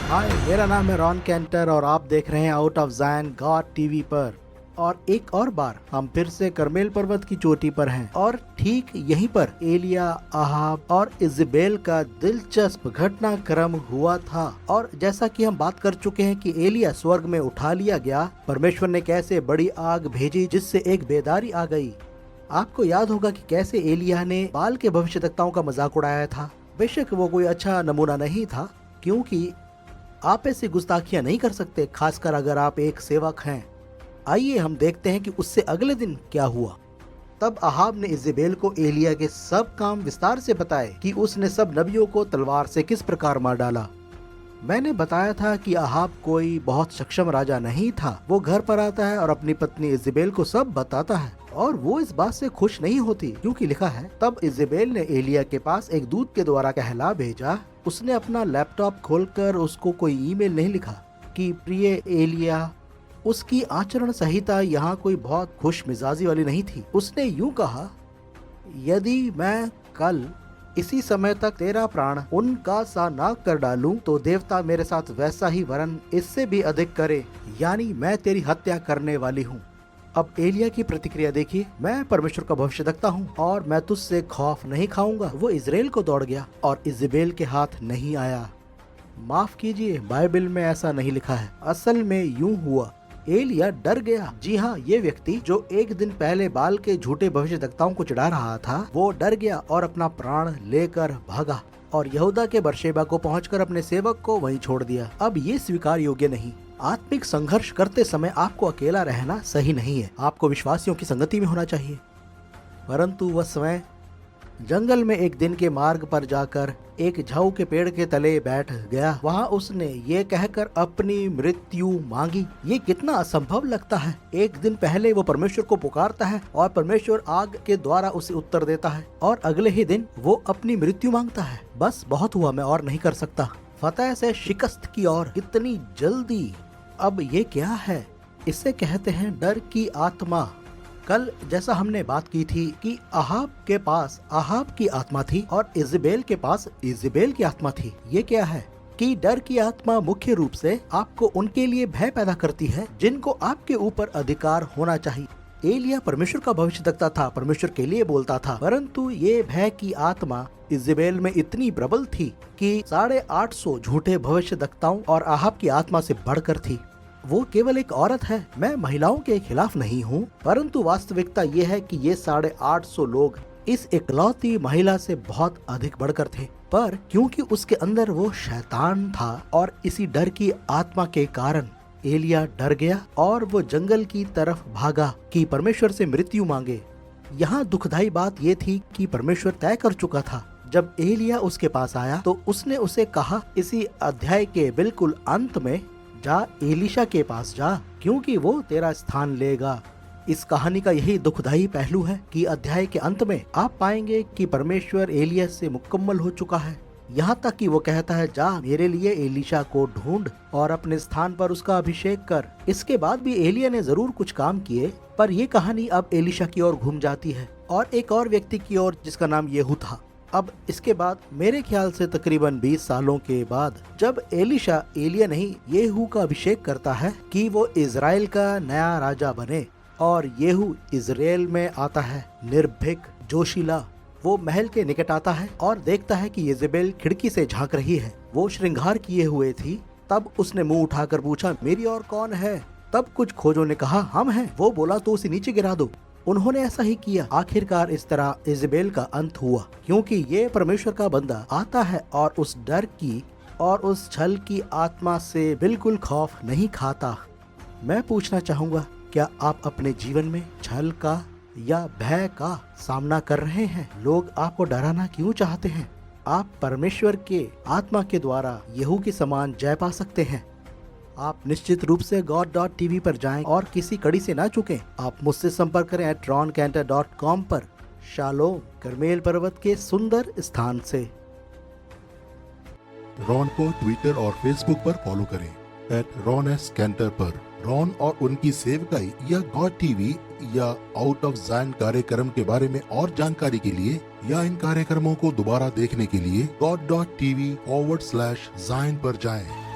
हाय, मेरा नाम है रॉन कैंटर और आप देख रहे हैं out of Zion God TV पर। और एक और बार हम फिर से करमेल पर्वत की चोटी पर हैं और ठीक यहीं पर एलिया, अहाब और इज़बेल का दिलचस्प घटनाक्रम हुआ था। और जैसा कि हम बात कर चुके हैं कि एलिया स्वर्ग में उठा लिया गया, परमेश्वर ने कैसे बड़ी आग भेजी जिससे एक बेदारी आ गई। आपको याद होगा कि कैसे एलिया ने बाल के भविष्यद्वक्ताओं का मजाक उड़ाया था। बेशक वो कोई अच्छा नमूना नहीं था, क्योंकि आप ऐसी गुस्ताखियां नहीं कर सकते, खासकर अगर आप एक सेवक हैं। आइए हम देखते हैं कि उससे अगले दिन क्या हुआ। तब अहाब ने इज़बेल को एलिया के सब काम विस्तार से बताए कि उसने सब नबियों को तलवार से किस प्रकार मार डाला। मैंने बताया था कि अहाब कोई बहुत सक्षम राजा नहीं था। वो घर पर आता है और अपनी पत्नी इज़बेल को सब बताता है और वो इस बात से खुश नहीं होती, क्योंकि लिखा है, तब इज़बेल ने एलिया के पास एक दूत के द्वारा कहला भेजा। उसने अपना लैपटॉप खोलकर उसको कोई ईमेल नहीं लिखा कि प्रिय एलिया। उसकी आचरण संहिता यहाँ कोई बहुत खुश मिजाजी वाली नहीं थी। उसने यूं कहा, यदि मैं कल इसी समय तक तेरा प्राण उनका सा ना कर डालूं तो देवता मेरे साथ वैसा ही वरन इससे भी अधिक करे, यानी मैं तेरी हत्या करने वाली हूँ। अब एलिया की प्रतिक्रिया देखिए, मैं परमेश्वर का भविष्यद्वक्ता हूँ और मैं तुझसे खौफ नहीं खाऊंगा। वो इज़राइल को दौड़ गया और इज़बेल के हाथ नहीं आया। माफ कीजिए, बाइबल में ऐसा नहीं लिखा है। असल में यूं हुआ, एलिया डर गया। जी हाँ, ये व्यक्ति जो एक दिन पहले बाल के झूठे भविष्यद्वक्ताओं को चढ़ा रहा था, वो डर गया और अपना प्राण लेकर भागा और यहूदा के बरशेबा को पहुंचकर अपने सेवक को वहीं छोड़ दिया। अब ये स्वीकार योग्य नहीं। आत्मिक संघर्ष करते समय आपको अकेला रहना सही नहीं है। आपको विश्वासियों की संगति में होना चाहिए। परंतु वह स्वयं जंगल में एक दिन के मार्ग पर जाकर एक झाऊ के पेड़ के तले बैठ गया। वहाँ उसने ये कहकर अपनी मृत्यु मांगी। ये कितना असंभव लगता है। एक दिन पहले वो परमेश्वर को पुकारता है और परमेश्वर आग के द्वारा उसे उत्तर देता है और अगले ही दिन वो अपनी मृत्यु मांगता है। बस बहुत हुआ, मैं और नहीं कर सकता। फतह से शिकस्त की ओर कितनी जल्दी। अब ये क्या है? इसे कहते हैं डर की आत्मा। कल जैसा हमने बात की थी कि अहाब के पास अहाब की आत्मा थी और इज़बेल के पास इज़बेल की आत्मा थी। ये क्या है कि डर की आत्मा मुख्य रूप से आपको उनके लिए भय पैदा करती है जिनको आपके ऊपर अधिकार होना चाहिए। एलिया परमेश्वर का भविष्यद्वक्ता था, परमेश्वर के लिए बोलता था, परंतु ये भय की आत्मा इज़बेल में इतनी प्रबल थी कि 850 झूठे भविष्यद्वक्ताओं और अहाब की आत्मा से बढ़कर थी। वो केवल एक औरत है। मैं महिलाओं के खिलाफ नहीं हूँ, परंतु वास्तविकता ये है कि ये 850 लोग इस इकलौती महिला से बहुत अधिक बढ़कर थे। पर क्योंकि उसके अंदर वो शैतान था और इसी डर की आत्मा के कारण एलिया डर गया और वो जंगल की तरफ भागा कि परमेश्वर से मृत्यु मांगे। यहाँ दुखदाई बात ये थी कि परमेश्वर तय कर चुका था। जब एलिया उसके पास आया तो उसने उसे कहा, इसी अध्याय के बिल्कुल अंत में, जा एलीशा के पास जा, क्योंकि वो तेरा स्थान लेगा। इस कहानी का यही दुखदाई पहलू है कि अध्याय के अंत में आप पाएंगे कि परमेश्वर एलिया से मुकम्मल हो चुका है। यहाँ तक कि वो कहता है, जा मेरे लिए एलीशा को ढूंढ और अपने स्थान पर उसका अभिषेक कर। इसके बाद भी एलिया ने जरूर कुछ काम किए, पर ये कहानी अब एलीशा की ओर घूम जाती है और एक और व्यक्ति की ओर जिसका नाम येहू था। अब इसके बाद मेरे ख्याल से तकरीबन 20 सालों के बाद जब एलीशा एलिया नहीं येहू का अभिषेक करता है कि वो इज़राइल का नया राजा बने, और येहू इज़राइल में आता है निर्भीक, जोशीला। वो महल के निकट आता है और देखता है कि इज़बेल खिड़की से झांक रही है। वो श्रृंगार किए हुए थी। तब उसने मुंह उठाकर पूछा, मेरी और कौन है? तब कुछ खोजों ने कहा, हम हैं। वो बोला, तो उसे नीचे गिरा दो। उन्होंने ऐसा ही किया। आखिरकार इस तरह इज़बेल का अंत हुआ, क्योंकि ये परमेश्वर का बंदा आता है और उस डर की और उस छल की आत्मा से बिल्कुल खौफ नहीं खाता। मैं पूछना चाहूँगा, क्या आप अपने जीवन में छल का या भय का सामना कर रहे हैं? लोग आपको डराना क्यों चाहते हैं? आप परमेश्वर के आत्मा के द्वारा येहू के समान जय पा सकते हैं। आप निश्चित रूप से God.tv पर जाएं और किसी कड़ी से ना चुकें। आप मुझसे संपर्क करें @roncantor.com पर। शालोम, करमेल पर्वत के सुंदर स्थान से। रॉन को ट्विटर और फेसबुक पर फॉलो करें @RonSCantor पर। रॉन और उनकी सेवकाई या गॉड टीवी या आउट ऑफ ज़ायन कार्यक्रम के बारे में और जानकारी के लिए या इन कार्यक्रमों को दोबारा देखने के लिए God.tv/Zion पर जाएं।